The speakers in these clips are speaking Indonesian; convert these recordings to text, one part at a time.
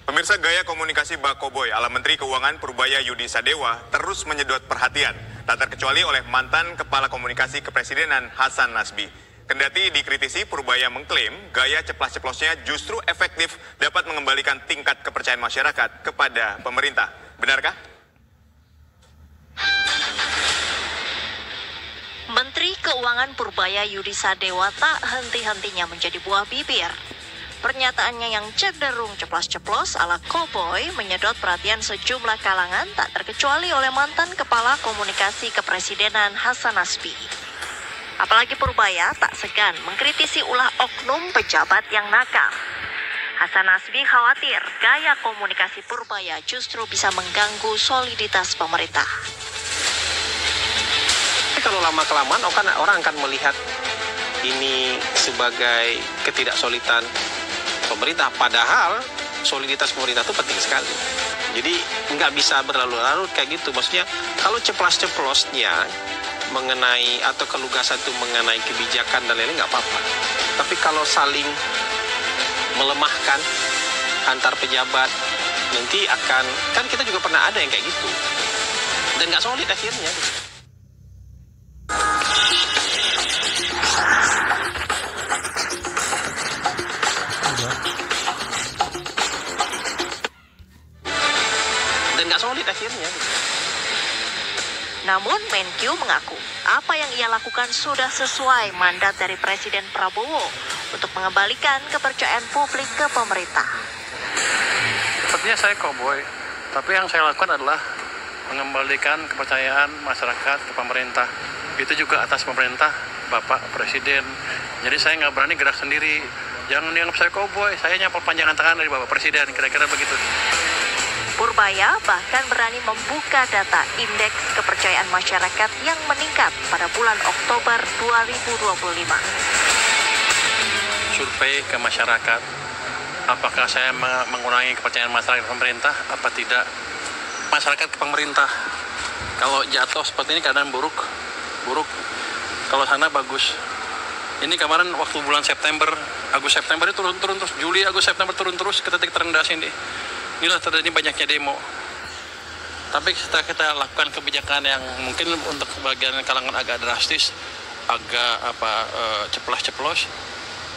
Pemirsa, gaya komunikasi Bakoboy ala Menteri Keuangan Purbaya Yudi Sadewa terus menyedot perhatian, tak terkecuali oleh mantan Kepala Komunikasi Kepresidenan Hasan Nasbi. Kendati dikritisi, Purbaya mengklaim gaya ceplas-ceplosnya justru efektif dapat mengembalikan tingkat kepercayaan masyarakat kepada pemerintah. Benarkah? Menteri Keuangan Purbaya Yudi Sadewa tak henti-hentinya menjadi buah bibir. Pernyataannya yang cenderung ceplos-ceplos ala cowboy menyedot perhatian sejumlah kalangan, tak terkecuali oleh mantan Kepala Komunikasi Kepresidenan Hasan Nasbi. Apalagi Purbaya tak segan mengkritisi ulah oknum pejabat yang nakal. Hasan Nasbi khawatir gaya komunikasi Purbaya justru bisa mengganggu soliditas pemerintah. Kalau lama-kelamaan orang akan melihat ini sebagai ketidaksolidan pemerintah, padahal soliditas pemerintah itu penting sekali. Jadi nggak bisa berlarut-larut kayak gitu. Maksudnya kalau ceplas-ceplosnya mengenai atau kelugasan itu mengenai kebijakan dan lain-lain nggak apa-apa. Tapi kalau saling melemahkan antar pejabat, nanti kan kita juga pernah ada yang kayak gitu dan nggak solid akhirnya. Solid akhirnya. Namun Menkyu mengaku apa yang ia lakukan sudah sesuai mandat dari Presiden Prabowo untuk mengembalikan kepercayaan publik ke pemerintah. Sepertinya saya cowboy, tapi yang saya lakukan adalah mengembalikan kepercayaan masyarakat ke pemerintah. Itu juga atas pemerintah Bapak Presiden. Jadi saya nggak berani gerak sendiri. Jangan dianggap saya cowboy, saya hanya perpanjangan tangan dari Bapak Presiden, kira-kira begitu. Purbaya bahkan berani membuka data indeks kepercayaan masyarakat yang meningkat pada bulan Oktober 2025. Survei ke masyarakat, apakah saya mengurangi kepercayaan masyarakat ke pemerintah, apa tidak? Masyarakat ke pemerintah, kalau jatuh seperti ini keadaan buruk. Kalau sana bagus. Ini kemarin waktu bulan September, Agustus September itu turun terus, Juli, Agustus September turun terus ke titik terendah sini. Inilah terjadi banyaknya demo. Tapi kita lakukan kebijakan yang mungkin untuk bagian kalangan agak drastis, agak ceplas-ceplos.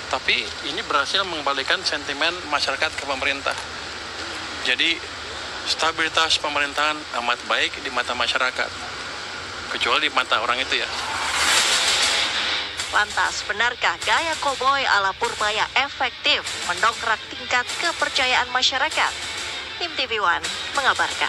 Tapi ini berhasil mengembalikan sentimen masyarakat ke pemerintah. Jadi stabilitas pemerintahan amat baik di mata masyarakat, kecuali di mata orang itu ya. Lantas, benarkah gaya cowboy ala Purbaya efektif mendongkrak tingkat kepercayaan masyarakat? Tim TV One mengabarkan.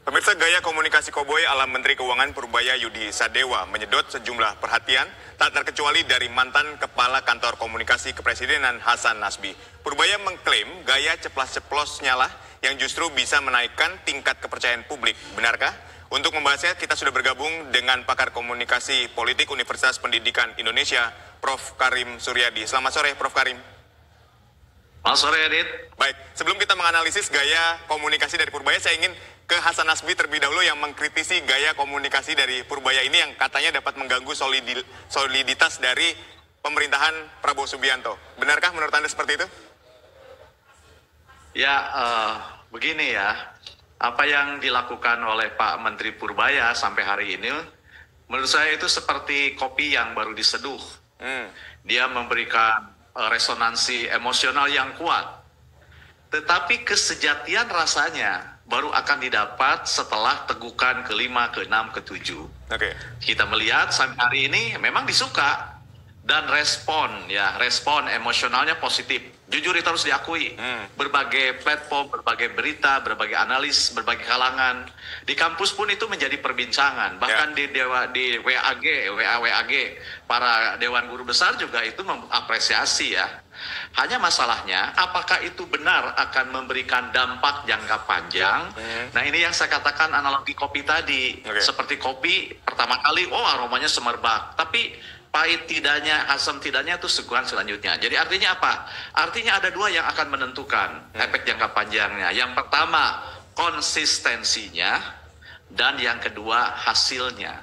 Pemirsa, gaya komunikasi cowboy ala Menteri Keuangan Purbaya Yudi Sadewa menyedot sejumlah perhatian, tak terkecuali dari mantan Kepala Kantor Komunikasi Kepresidenan Hasan Nasbi. Purbaya mengklaim gaya ceplas-ceplosnya lah yang justru bisa menaikkan tingkat kepercayaan publik. Benarkah? Untuk membahasnya, kita sudah bergabung dengan pakar komunikasi politik Universitas Pendidikan Indonesia, Prof. Karim Suryadi. Selamat sore, Prof. Karim. Selamat sore, Adit. Baik, sebelum kita menganalisis gaya komunikasi dari Purbaya, saya ingin ke Hasan Nasbi terlebih dahulu yang mengkritisi gaya komunikasi dari Purbaya ini yang katanya dapat mengganggu soliditas dari pemerintahan Prabowo Subianto. Benarkah menurut Anda seperti itu? Ya, begini ya. Apa yang dilakukan oleh Pak Menteri Purbaya sampai hari ini, menurut saya itu seperti kopi yang baru diseduh. Dia memberikan resonansi emosional yang kuat. Tetapi kesejatian rasanya baru akan didapat setelah tegukan ke-5, ke-6, ke-7. Kita melihat sampai hari ini memang disuka. Dan respon emosionalnya positif. Jujur itu harus diakui. Berbagai platform, berbagai berita, berbagai analis, berbagai kalangan. Di kampus pun itu menjadi perbincangan. Bahkan di WAG, para Dewan Guru Besar juga itu mengapresiasi ya. Hanya masalahnya, apakah itu benar akan memberikan dampak jangka panjang? Nah ini yang saya katakan analogi kopi tadi. Seperti kopi, pertama kali, aromanya semerbak. Tapi pahit tidaknya, asam tidaknya itu seguan selanjutnya. Jadi artinya apa? Artinya ada dua yang akan menentukan efek jangka panjangnya. Yang pertama, konsistensinya. Dan yang kedua, hasilnya.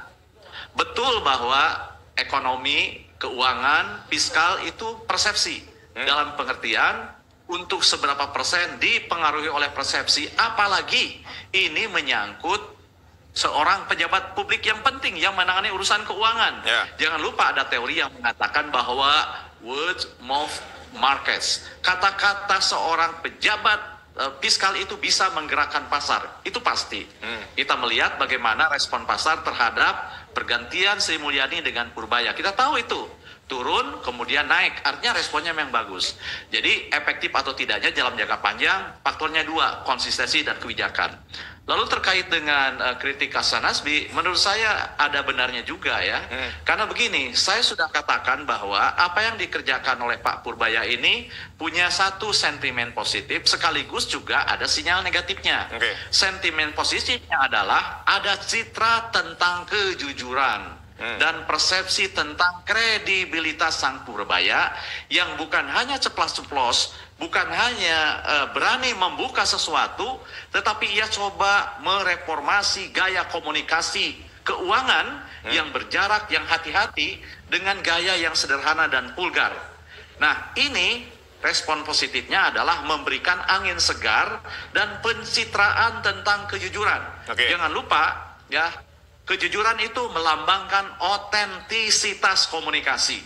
Betul bahwa ekonomi keuangan, fiskal itu persepsi. Dalam pengertian untuk seberapa persen dipengaruhi oleh persepsi, apalagi ini menyangkut seorang pejabat publik yang penting yang menangani urusan keuangan. Jangan lupa ada teori yang mengatakan bahwa words move markets. Kata-kata seorang pejabat fiskal itu bisa menggerakkan pasar. Itu pasti. Kita melihat bagaimana respon pasar terhadap pergantian Sri Mulyani dengan Purbaya. Kita tahu itu. Turun, kemudian naik. Artinya responnya memang bagus. Jadi efektif atau tidaknya dalam jangka panjang, faktornya dua, konsistensi dan kebijakan. Lalu terkait dengan kritik Hasan Nasbi, menurut saya ada benarnya juga ya. Karena begini, saya sudah katakan bahwa apa yang dikerjakan oleh Pak Purbaya ini punya satu sentimen positif, sekaligus juga ada sinyal negatifnya. Sentimen positifnya adalah ada citra tentang kejujuran dan persepsi tentang kredibilitas Sang Purbaya yang bukan hanya ceplas-ceplos, bukan hanya berani membuka sesuatu, tetapi ia coba mereformasi gaya komunikasi keuangan yang berjarak, yang hati-hati dengan gaya yang sederhana dan vulgar. Nah, ini respon positifnya adalah memberikan angin segar dan pencitraan tentang kejujuran. Jangan lupa ya, kejujuran itu melambangkan otentisitas komunikasi.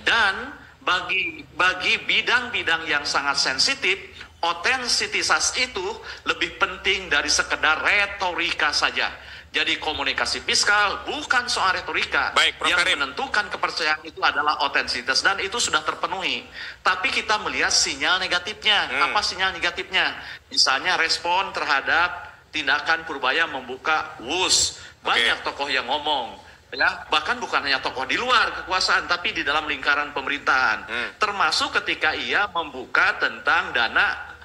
Dan bagi bidang-bidang yang sangat sensitif, otentisitas itu lebih penting dari sekedar retorika saja. Jadi komunikasi fiskal bukan soal retorika. Yang menentukan kepercayaan itu adalah otentisitas, dan itu sudah terpenuhi. Tapi kita melihat sinyal negatifnya. Apa sinyal negatifnya? Misalnya respon terhadap tindakan Purbaya membuka WUS. Banyak tokoh yang ngomong, ya, bahkan bukan hanya tokoh di luar kekuasaan, tapi di dalam lingkaran pemerintahan. Termasuk ketika ia membuka tentang dana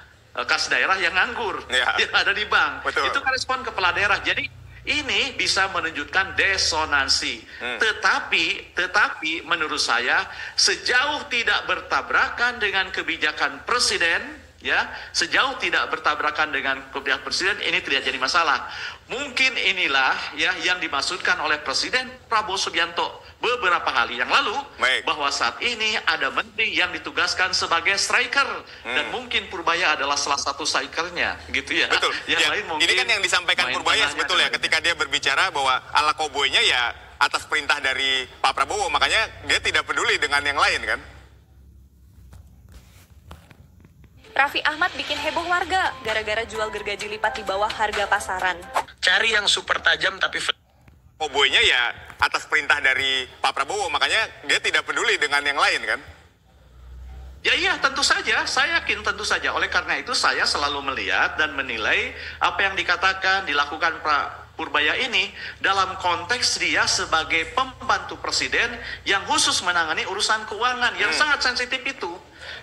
kas daerah yang nganggur, yang ada di bank. Itu kan respon kepala daerah. Jadi ini bisa menunjukkan desonansi. Tetapi menurut saya, sejauh tidak bertabrakan dengan kebijakan presiden, ya, sejauh tidak bertabrakan dengan kebijakan presiden, ini tidak jadi masalah. Mungkin inilah ya yang dimaksudkan oleh Presiden Prabowo Subianto beberapa hari yang lalu, bahwa saat ini ada menteri yang ditugaskan sebagai striker, dan mungkin Purbaya adalah salah satu strikernya, gitu ya. Betul. Yang lain mungkin ini kan yang disampaikan Purbaya sebetulnya ketika dia berbicara bahwa ala koboynya ya atas perintah dari Pak Prabowo, makanya dia tidak peduli dengan yang lain kan. Raffi Ahmad bikin heboh warga gara-gara jual gergaji lipat di bawah harga pasaran. Cari yang super tajam tapi koboynya ya atas perintah dari Pak Prabowo, makanya dia tidak peduli dengan yang lain kan. Ya iya, tentu saja, saya yakin tentu saja. Oleh karena itu saya selalu melihat dan menilai apa yang dikatakan, dilakukan Pak Purbaya ini dalam konteks dia sebagai pembantu presiden yang khusus menangani urusan keuangan yang sangat sensitif itu.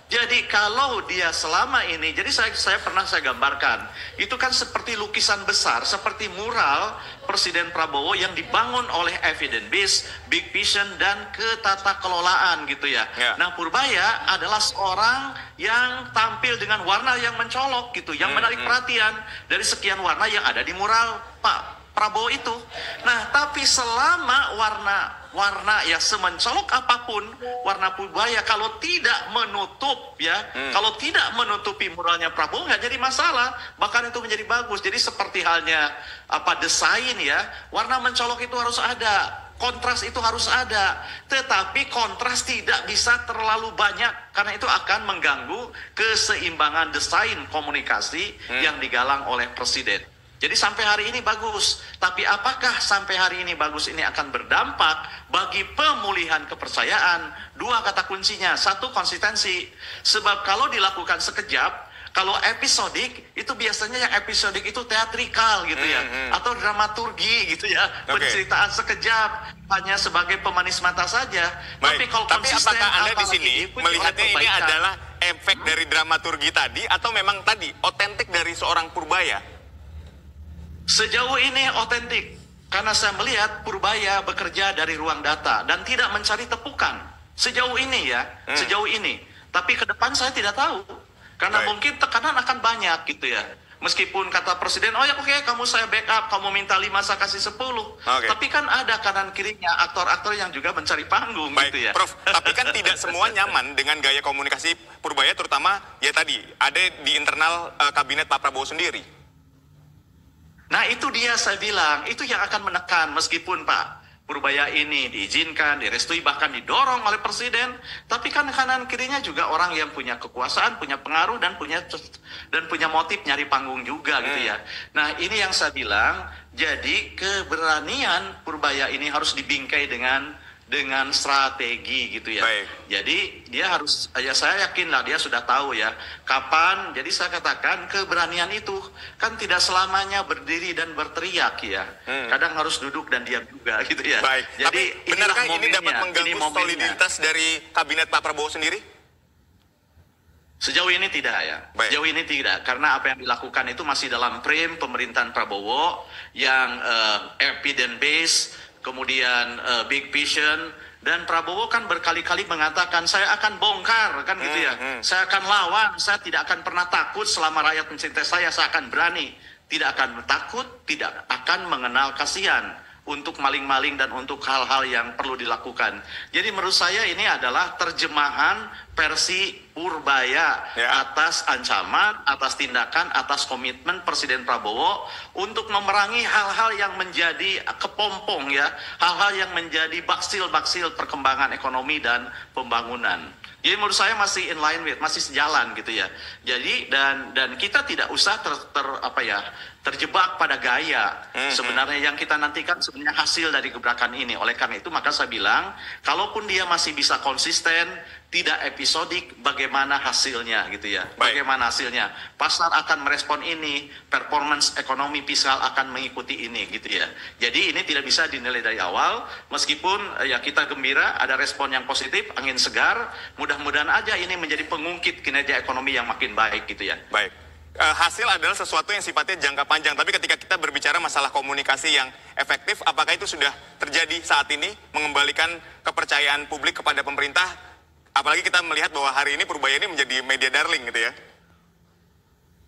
Jadi kalau dia selama ini, jadi saya pernah gambarkan, itu kan seperti lukisan besar, seperti mural Presiden Prabowo yang dibangun oleh evidence based, big vision, dan ketata kelolaan gitu ya. Nah, Purbaya adalah seorang yang tampil dengan warna yang mencolok gitu, yang menarik perhatian dari sekian warna yang ada di mural Pak Prabowo itu. Nah, tapi selama warna ya semencolok apapun warna Purbaya, kalau tidak menutup ya, kalau tidak menutupi muralnya Prabowo, nggak jadi masalah, bahkan itu menjadi bagus. Jadi seperti halnya desain ya, warna mencolok itu harus ada, kontras itu harus ada, tetapi kontras tidak bisa terlalu banyak karena itu akan mengganggu keseimbangan desain komunikasi yang digalang oleh presiden. Jadi sampai hari ini bagus, tapi apakah sampai hari ini bagus ini akan berdampak bagi pemulihan kepercayaan? Dua kata kuncinya, satu konsistensi. Sebab kalau dilakukan sekejap, kalau episodik itu biasanya yang episodik itu teatrikal gitu ya, atau dramaturgi gitu ya, penceritaan sekejap hanya sebagai pemanis mata saja. Tapi kalau konsisten, apakah Anda di sini melihatnya ini adalah efek dari dramaturgi tadi, atau memang tadi otentik dari seorang Purbaya? Sejauh ini otentik, karena saya melihat Purbaya bekerja dari ruang data dan tidak mencari tepukan. Sejauh ini ya, sejauh ini. Tapi ke depan saya tidak tahu, karena mungkin tekanan akan banyak gitu ya. Meskipun kata presiden, oh ya oke, kamu saya backup, kamu minta 5 saya kasih 10. Tapi kan ada kanan kirinya aktor-aktor yang juga mencari panggung. Baik, gitu ya. Prof, tapi kan tidak semua nyaman dengan gaya komunikasi Purbaya, terutama ya tadi ada di internal kabinet Pak Prabowo sendiri. Nah itu dia saya bilang, itu yang akan menekan meskipun Pak Purbaya ini diizinkan, direstui, bahkan didorong oleh presiden, tapi kan kanan kirinya juga orang yang punya kekuasaan, punya pengaruh dan punya motif nyari panggung juga gitu ya. Nah ini yang saya bilang, jadi keberanian Purbaya ini harus dibingkai dengan strategi gitu ya. Baik. Jadi dia harus, ya saya yakin lah dia sudah tahu ya kapan. Jadi saya katakan keberanian itu kan tidak selamanya berdiri dan berteriak ya. Kadang harus duduk dan diam juga gitu ya. Baik. Jadi tapi benarkah ini dapat mengganggu momennya. soliditas dari kabinet Pak Prabowo sendiri? Sejauh ini tidak ya. Baik. Sejauh ini tidak, karena apa yang dilakukan itu masih dalam frame pemerintahan Prabowo yang evidence based, kemudian big vision, dan Prabowo kan berkali-kali mengatakan saya akan bongkar kan gitu ya. Saya akan lawan, saya tidak akan pernah takut selama rakyat mencintai saya akan berani. Tidak akan takut, tidak akan mengenal kasihan untuk maling-maling dan untuk hal-hal yang perlu dilakukan. Jadi menurut saya ini adalah terjemahan versi Purbaya atas ancaman, atas tindakan, atas komitmen Presiden Prabowo untuk memerangi hal-hal yang menjadi kepompong ya, hal-hal yang menjadi baksil-baksil perkembangan ekonomi dan pembangunan. Jadi menurut saya masih in line with, masih sejalan gitu ya. Jadi dan kita tidak usah terjebak pada gaya. Sebenarnya yang kita nantikan sebenarnya hasil dari gebrakan ini. Oleh karena itu maka saya bilang, kalaupun dia masih bisa konsisten, tidak episodik, bagaimana hasilnya gitu ya. Bagaimana hasilnya? Pasar akan merespon ini, performance ekonomi fiskal akan mengikuti ini gitu ya. Jadi ini tidak bisa dinilai dari awal, meskipun ya kita gembira ada respon yang positif, angin segar, mudah-mudahan aja ini menjadi pengungkit kinerja ekonomi yang makin baik gitu ya. Baik. Hasil adalah sesuatu yang sifatnya jangka panjang, tapi ketika kita berbicara masalah komunikasi yang efektif, apakah itu sudah terjadi saat ini, mengembalikan kepercayaan publik kepada pemerintah? Apalagi kita melihat bahwa hari ini Purbaya ini menjadi media darling gitu ya.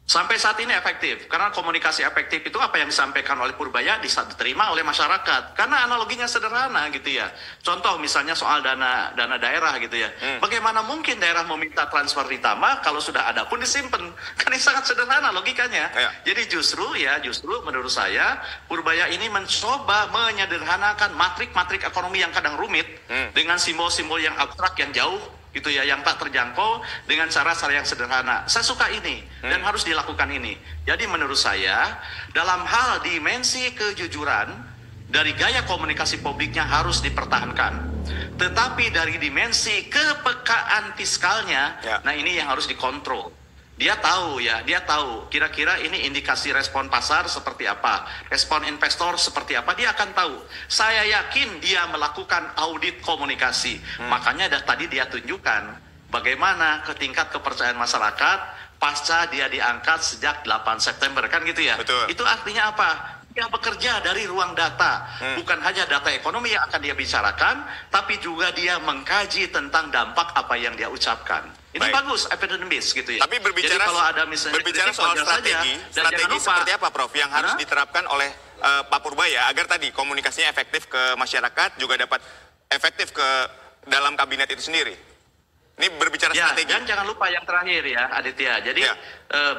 Sampai saat ini efektif, karena komunikasi efektif itu apa yang disampaikan oleh Purbaya diterima oleh masyarakat. Karena analoginya sederhana gitu ya. Contoh misalnya soal dana daerah gitu ya. Bagaimana mungkin daerah meminta transfer ditambah kalau sudah ada pun disimpan? Kan ini sangat sederhana logikanya. Jadi justru menurut saya Purbaya ini mencoba menyederhanakan matrik-matrik ekonomi yang kadang rumit dengan simbol-simbol yang abstrak yang jauh gitu ya, yang tak terjangkau dengan cara-cara yang sederhana. Saya suka ini dan harus dilakukan ini. Jadi menurut saya dalam hal dimensi kejujuran dari gaya komunikasi publiknya harus dipertahankan. Tetapi dari dimensi kepekaan fiskalnya, nah ini yang harus dikontrol. Dia tahu kira-kira ini indikasi respon pasar seperti apa, respon investor seperti apa, dia akan tahu. Saya yakin dia melakukan audit komunikasi. Makanya tadi dia tunjukkan bagaimana tingkat kepercayaan masyarakat pasca dia diangkat sejak 8 September kan gitu ya. Betul. Itu artinya apa? Dia bekerja dari ruang data, bukan hanya data ekonomi yang akan dia bicarakan, tapi juga dia mengkaji tentang dampak apa yang dia ucapkan. Ini bagus, evidence gitu ya. Tapi berbicara soal strategi seperti apa Prof yang harus diterapkan oleh Pak Purbaya agar tadi komunikasinya efektif ke masyarakat, juga dapat efektif ke dalam kabinet itu sendiri? Ini berbicara strategi. Dan jangan lupa yang terakhir ya Aditya. Jadi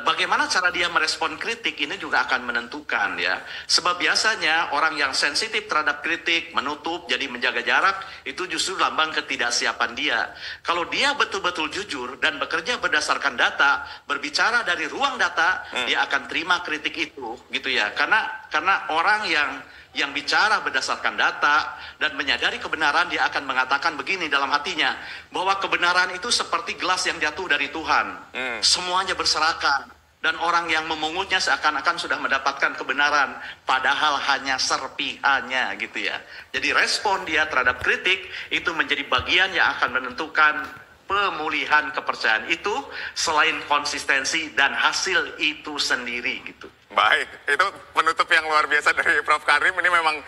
bagaimana cara dia merespon kritik ini juga akan menentukan ya. Sebab biasanya orang yang sensitif terhadap kritik, menutup, jadi menjaga jarak, itu justru lambang ketidaksiapan dia. Kalau dia betul-betul jujur dan bekerja berdasarkan data, berbicara dari ruang data, dia akan terima kritik itu gitu ya. Karena orang yang bicara berdasarkan data dan menyadari kebenaran, dia akan mengatakan begini dalam hatinya, bahwa kebenaran itu seperti gelas yang jatuh dari Tuhan. Semuanya berserakan. Dan orang yang memungutnya seakan-akan sudah mendapatkan kebenaran, padahal hanya serpihannya gitu ya. Jadi respon dia terhadap kritik itu menjadi bagian yang akan menentukan pemulihan kepercayaan itu, selain konsistensi dan hasil itu sendiri gitu. Baik, itu penutup yang luar biasa dari Prof Karim. Ini memang